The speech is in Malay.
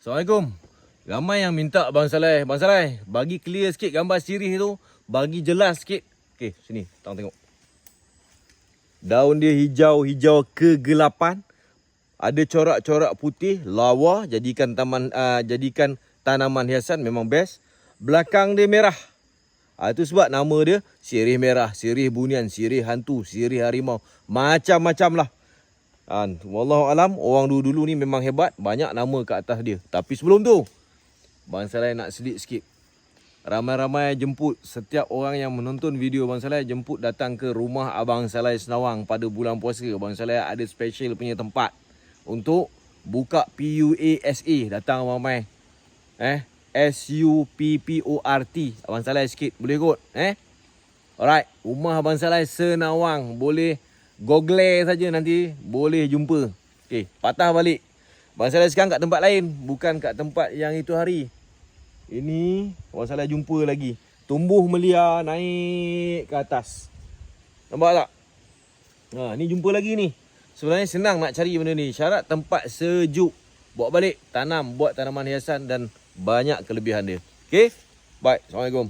Assalamualaikum. Ramai yang minta Abang Saleh, bagi clear sikit gambar sirih tu, bagi jelas sikit. Okey, sini, tengok. Daun dia hijau-hijau kegelapan. Ada corak-corak putih, lawa, jadikan tanaman hiasan memang best. Belakang dia merah. Itu sebab nama dia sirih merah, sirih bunian, sirih hantu, sirih harimau. Macam-macam lah. Wallahualam, orang dulu-dulu ni memang hebat. Banyak nama kat atas dia. Tapi sebelum tu, Abang Saleh nak sedik sikit. Ramai-ramai jemput, setiap orang yang menonton video Abang Saleh jemput datang ke rumah Abang Saleh Senawang pada bulan puasa. Abang Saleh ada special punya tempat untuk buka PUASA. Datang ramai. SUPPORT. Abang Saleh sikit, boleh kot? Alright, rumah Abang Saleh Senawang. Boleh google saja nanti, boleh jumpa. Okey, patah balik. Abang Saleh sekarang kat tempat lain, bukan kat tempat yang itu hari. Ini Abang Saleh jumpa lagi. Tumbuh melia naik ke atas. Nampak tak? Ni jumpa lagi ni. Sebenarnya senang nak cari benda ni. Syarat tempat sejuk. Bawa balik, tanam, buat tanaman hiasan dan banyak kelebihan dia. Okey? Baik, Assalamualaikum.